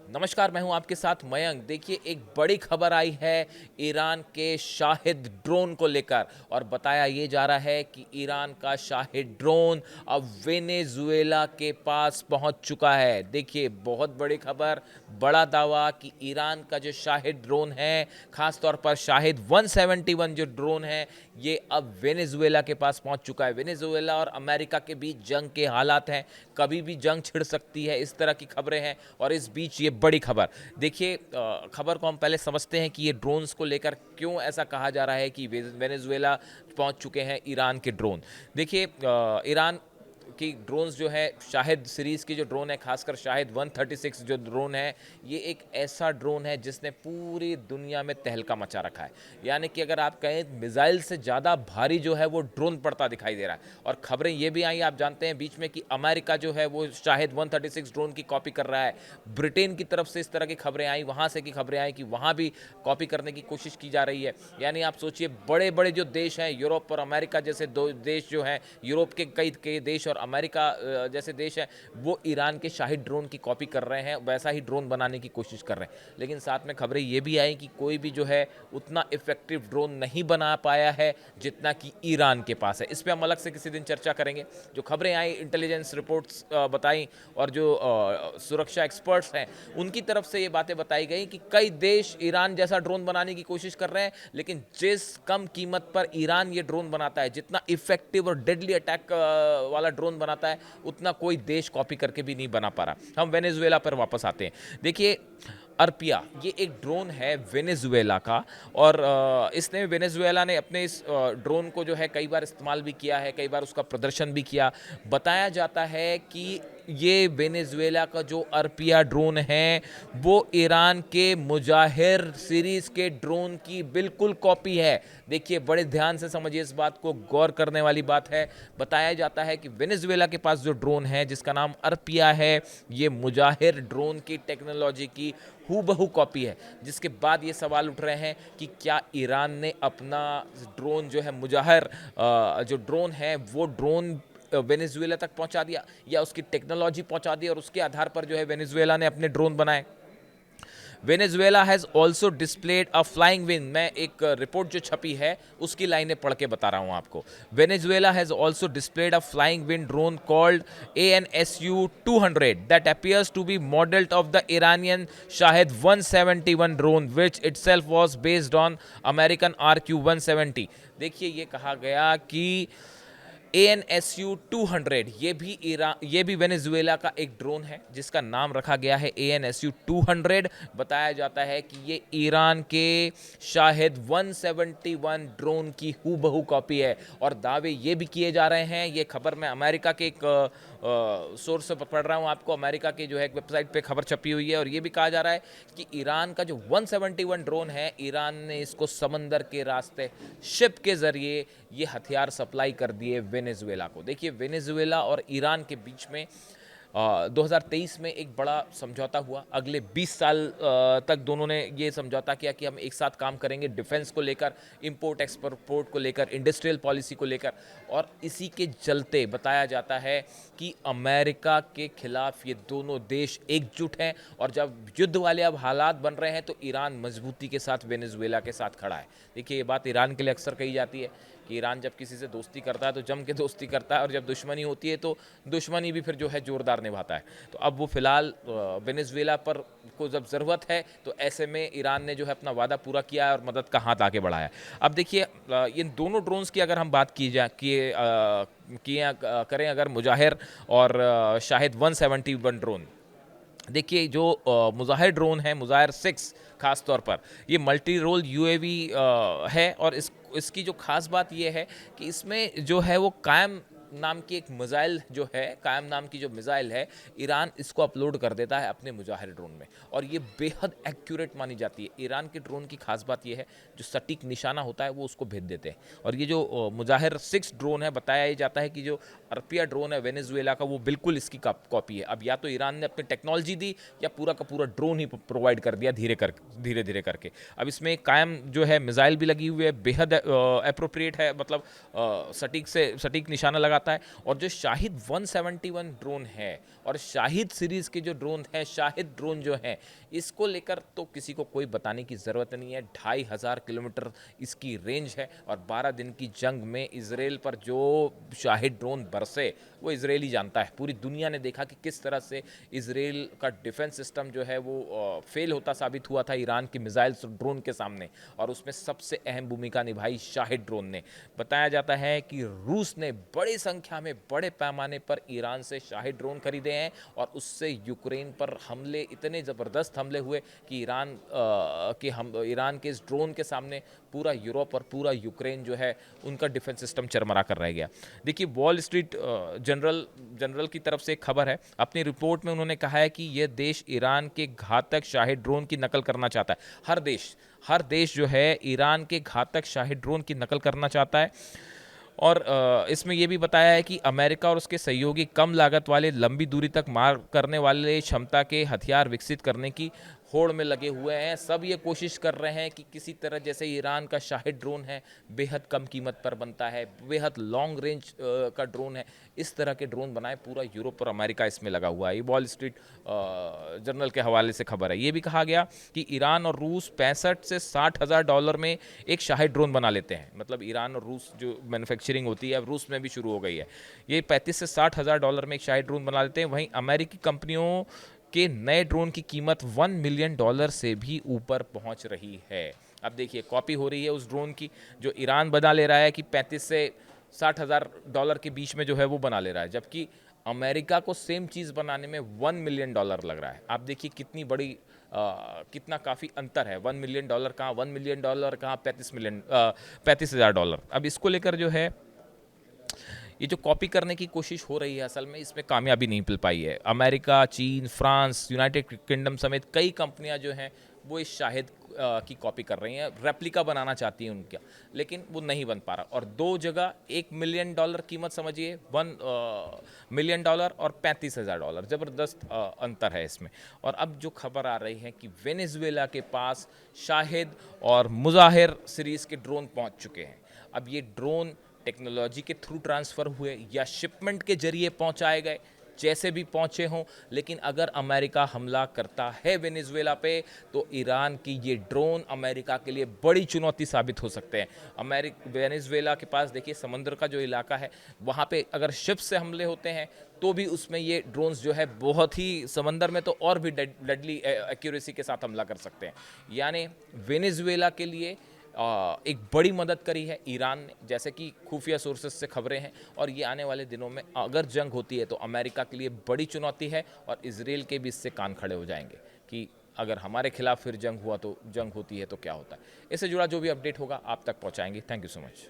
नमस्कार, मैं हूं आपके साथ मयंक। देखिए, एक बड़ी खबर आई है ईरान के शाहिद ड्रोन को लेकर और बताया ये जा रहा है कि ईरान का शाहिद ड्रोन अब वेनेजुएला के पास पहुंच चुका है। देखिए, बहुत बड़ी खबर, बड़ा दावा कि ईरान का जो शाहिद ड्रोन है, खास तौर पर शाहिद 171 जो ड्रोन है, ये अब वेनेजुएला के पास पहुंच चुका है। वेनेजुएला और अमेरिका के बीच जंग के हालात हैं, कभी भी जंग छिड़ सकती है, इस तरह की खबरें हैं। और इस बीच ये बड़ी खबर, देखिए, खबर को हम पहले समझते हैं कि ये ड्रोन्स को लेकर क्यों ऐसा कहा जा रहा है कि वेनेजुएला पहुंच चुके हैं ईरान के ड्रोन। देखिए, ईरान की ड्रोन्स जो है, शाहिद सीरीज़ की जो ड्रोन है, खासकर शाहिद 136 जो ड्रोन है, ये एक ऐसा ड्रोन है जिसने पूरी दुनिया में तहलका मचा रखा है। यानी कि अगर आप कहें, मिसाइल से ज़्यादा भारी जो है वो ड्रोन पड़ता दिखाई दे रहा है। और खबरें ये भी आई, आप जानते हैं, बीच में कि अमेरिका जो है वो शाहिद 136 ड्रोन की कॉपी कर रहा है। ब्रिटेन की तरफ से इस तरह की खबरें आई, वहाँ से की खबरें आई कि वहाँ भी कॉपी करने की कोशिश की जा रही है। यानी आप सोचिए, बड़े बड़े जो देश हैं, यूरोप और अमेरिका जैसे दो देश जो हैं, यूरोप के कई देश और अमेरिका जैसे देश हैं, वो ईरान के शाहिद ड्रोन की कॉपी कर रहे हैं, वैसा ही ड्रोन बनाने की कोशिश कर रहे हैं। लेकिन साथ में खबरें ये भी आई कि कोई भी जो है उतना इफेक्टिव ड्रोन नहीं बना पाया है जितना कि ईरान के पास है। इस पर हम अलग से किसी दिन चर्चा करेंगे। जो खबरें आई, इंटेलिजेंस रिपोर्ट्स बताई, और जो सुरक्षा एक्सपर्ट्स हैं उनकी तरफ से ये बातें बताई गई कि कई देश ईरान जैसा ड्रोन बनाने की कोशिश कर रहे हैं, लेकिन जिस कम कीमत पर ईरान ये ड्रोन बनाता है, जितना इफेक्टिव और डेडली अटैक वाला ड्रोन बनाता है, उतना कोई देश कॉपी करके भी नहीं बना पा रहा। हम वेनेजुएला पर वापस आते हैं। देखिए, अर्पिया ये एक ड्रोन है वेनेजुएला का, और इसने वेनेजुएला ने अपने इस ड्रोन को जो है कई बार इस्तेमाल भी किया है, कई बार उसका प्रदर्शन भी किया। बताया जाता है कि ये वेनेजुएला का जो अर्पिया ड्रोन है वो ईरान के मुजाहिर सीरीज़ के ड्रोन की बिल्कुल कॉपी है। देखिए, बड़े ध्यान से समझिए, इस बात को गौर करने वाली बात है। बताया जाता है कि वेनेजुएला के पास जो ड्रोन है, जिसका नाम अर्पिया है, ये मुजाहिर ड्रोन की टेक्नोलॉजी की हूबहू कॉपी है। जिसके बाद ये सवाल उठ रहे हैं कि क्या ईरान ने अपना ड्रोन जो है, मुजाहिर जो ड्रोन है, वो ड्रोन वेनेजुएला तक पहुंचा दिया, या उसकी टेक्नोलॉजी पहुंचा दी और उसके आधार पर जो है वेनेजुएला ने अपने ड्रोन बनाए। Venezuela has also displayed a flying wing, मैं एक रिपोर्ट जो छपी है उसकी लाइनें पढ़ के बता रहा हूँ आपको। Venezuela has also displayed a flying wing drone called ANSU 200 that appears to be modeled of the Iranian Shahed 171 drone, which itself was based on American RQ-170। देखिए, ये कहा गया कि ANSU 200 ये भी वेनेजुएला का एक ड्रोन है जिसका नाम रखा गया है ANSU 200। बताया जाता है कि ये ईरान के शाहिद 171 ड्रोन की हूबहू कॉपी है, और दावे ये भी किए जा रहे हैं। ये खबर मैं अमेरिका के एक सोर्स से पढ़ रहा हूँ आपको। अमेरिका की जो है एक वेबसाइट पे खबर छपी हुई है, और ये भी कहा जा रहा है कि ईरान का जो 171 ड्रोन है, ईरान ने इसको समंदर के रास्ते शिप के जरिए ये हथियार सप्लाई कर दिए वेनेजुएला को। देखिए, वेनेजुएला और ईरान के बीच में 2023 में एक बड़ा समझौता हुआ। अगले 20 साल तक दोनों ने ये समझौता किया कि हम एक साथ काम करेंगे, डिफेंस को लेकर, इंपोर्ट एक्सपोर्ट को लेकर, इंडस्ट्रियल पॉलिसी को लेकर। और इसी के चलते बताया जाता है कि अमेरिका के खिलाफ ये दोनों देश एकजुट हैं, और जब युद्ध वाले अब हालात बन रहे हैं तो ईरान मजबूती के साथ वेनेजुएला के साथ खड़ा है। देखिए, ये बात ईरान के लिए अक्सर कही जाती है कि ईरान जब किसी से दोस्ती करता है तो जम के दोस्ती करता है, और जब दुश्मनी होती है तो दुश्मनी भी फिर जो है जोरदार निभाता है। तो अब वो फिलहाल वेनेजुएला पर को जब ज़रूरत है तो ऐसे में ईरान ने जो है अपना वादा पूरा किया है और मदद का हाथ आगे बढ़ाया है। अब देखिए, इन दोनों ड्रोन्स की अगर हम बात की जाए करें अगर, मुजाहिर और शाहिद 171 ड्रोन। देखिए, जो मुजाहिर ड्रोन है, मुजाहिर 6 खास तौर पर, ये मल्टी रोल UAV है, और इसकी जो खास बात ये है कि इसमें जो है वो कायम नाम की एक मिसाइल जो है, कायम नाम की जो मिसाइल है, ईरान इसको अपलोड कर देता है अपने मुजाहिर ड्रोन में, और ये बेहद एक्यूरेट मानी जाती है। ईरान के ड्रोन की खास बात ये है, जो सटीक निशाना होता है वो उसको भेज देते हैं। और ये जो मुजाहिर 6 ड्रोन है, बताया जाता है कि जो अर्पिया ड्रोन है वेनेजुएला का, वो बिल्कुल इसकी कॉपी है। अब या तो ईरान ने अपनी टेक्नोलॉजी दी, या पूरा का पूरा ड्रोन ही प्रोवाइड कर दिया धीरे धीरे करके। अब इसमें कायम जो है मिसाइल भी लगी हुई है, बेहद अप्रोप्रिएट है, मतलब सटीक निशाना लगाता जाता है। और जो शाहिद 171 ड्रोन है और शाहिद सीरीज़ के जो ड्रोन है, शाहिद ड्रोन जो है, इसको लेकर तो किसी को कोई बताने की ज़रूरत नहीं है। 2500 किलोमीटर इसकी रेंज है और 12 दिन की जंग में इजराइल पर जो शाहिद ड्रोन बरसे वो इजराइल ही जानता है। पूरी दुनिया ने देखा कि किस तरह से इजराइल का डिफेंस सिस्टम जो है वो फेल होता साबित हुआ था ईरान की मिसाइल ड्रोन के सामने, और उसमें सबसे अहम भूमिका निभाई शाहिद ड्रोन ने। बताया जाता है कि रूस ने बड़ी संख्या में, बड़े पैमाने पर ईरान से शाहिद ड्रोन खरीदे हैं और उससे यूक्रेन पर हमले, इतने ज़बरदस्त हमले हुए कि ईरान के इस ड्रोन के सामने पूरा यूरोप और पूरा यूक्रेन जो है उनका डिफेंस सिस्टम चरमरा कर रह गया। देखिए, वॉल स्ट्रीट जनरल की तरफ से एक खबर है। अपनी रिपोर्ट में उन्होंने कहा है कि यह देश ईरान के घातक शाहिद ड्रोन की नकल करना चाहता है। हर देश जो है ईरान के घातक शाहिद ड्रोन की नकल करना चाहता है। और इसमें यह भी बताया है कि अमेरिका और उसके सहयोगी कम लागत वाले, लंबी दूरी तक मार करने वाले क्षमता के हथियार विकसित करने की होड़ में लगे हुए हैं। सब ये कोशिश कर रहे हैं कि किसी तरह, जैसे ईरान का शाहिद ड्रोन है बेहद कम कीमत पर बनता है, बेहद लॉन्ग रेंज का ड्रोन है, इस तरह के ड्रोन बनाए। पूरा यूरोप और अमेरिका इसमें लगा हुआ है। ये वॉल स्ट्रीट जर्नल के हवाले से खबर है। ये भी कहा गया कि ईरान और रूस 65 से 60 हज़ार डॉलर में एक शाहिद ड्रोन बना लेते हैं। मतलब ईरान और रूस जो मैन्युफैक्चरिंग होती है अब रूस में भी शुरू हो गई है। ये 35 से 60 हज़ार डॉलर में एक शाहिद ड्रोन बना लेते हैं। वहीं अमेरिकी कंपनियों के नए ड्रोन की कीमत $1 मिलियन से भी ऊपर पहुंच रही है। अब देखिए, कॉपी हो रही है उस ड्रोन की जो ईरान बना ले रहा है कि 35 से 60 हज़ार डॉलर के बीच में जो है वो बना ले रहा है, जबकि अमेरिका को सेम चीज़ बनाने में $1 मिलियन लग रहा है। आप देखिए कितनी बड़ी कितना काफ़ी अंतर है। $1 मिलियन कहाँ, $1 मिलियन कहाँ, 35 हज़ार डॉलर। अब इसको लेकर जो है ये जो कॉपी करने की कोशिश हो रही है, असल में इसमें कामयाबी नहीं मिल पाई है। अमेरिका, चीन, फ्रांस, यूनाइटेड किंगडम समेत कई कंपनियां जो हैं वो इस शाहिद की कॉपी कर रही हैं, रेप्लिका बनाना चाहती हैं उनका, लेकिन वो नहीं बन पा रहा। और दो जगह $1 मिलियन कीमत समझिए, $1 मिलियन और $35,000, ज़बरदस्त अंतर है इसमें। और अब जो खबर आ रही है कि वेनेजुएला के पास शाहिद और मुजाहिर सीरीज़ के ड्रोन पहुंच चुके हैं। अब ये ड्रोन टेक्नोलॉजी के थ्रू ट्रांसफ़र हुए या शिपमेंट के जरिए पहुंचाए गए, जैसे भी पहुंचे हों, लेकिन अगर अमेरिका हमला करता है वेनेजुएला पे तो ईरान की ये ड्रोन अमेरिका के लिए बड़ी चुनौती साबित हो सकते हैं। वेनेजुएला के पास देखिए समुद्र का जो इलाका है, वहाँ पे अगर शिप से हमले होते हैं तो भी उसमें ये ड्रोन्स जो है बहुत ही, समंदर में तो और भी डेडली एक्यूरेसी के साथ हमला कर सकते हैं। यानी वेनेजुएला के लिए एक बड़ी मदद करी है ईरान ने, जैसे कि खुफिया सोर्सेस से खबरें हैं। और ये आने वाले दिनों में अगर जंग होती है तो अमेरिका के लिए बड़ी चुनौती है और इजराइल के भी इससे कान खड़े हो जाएंगे कि अगर हमारे खिलाफ फिर जंग होती है तो क्या होता है। इससे जुड़ा जो भी अपडेट होगा आप तक पहुंचाएंगे। Thank you so much.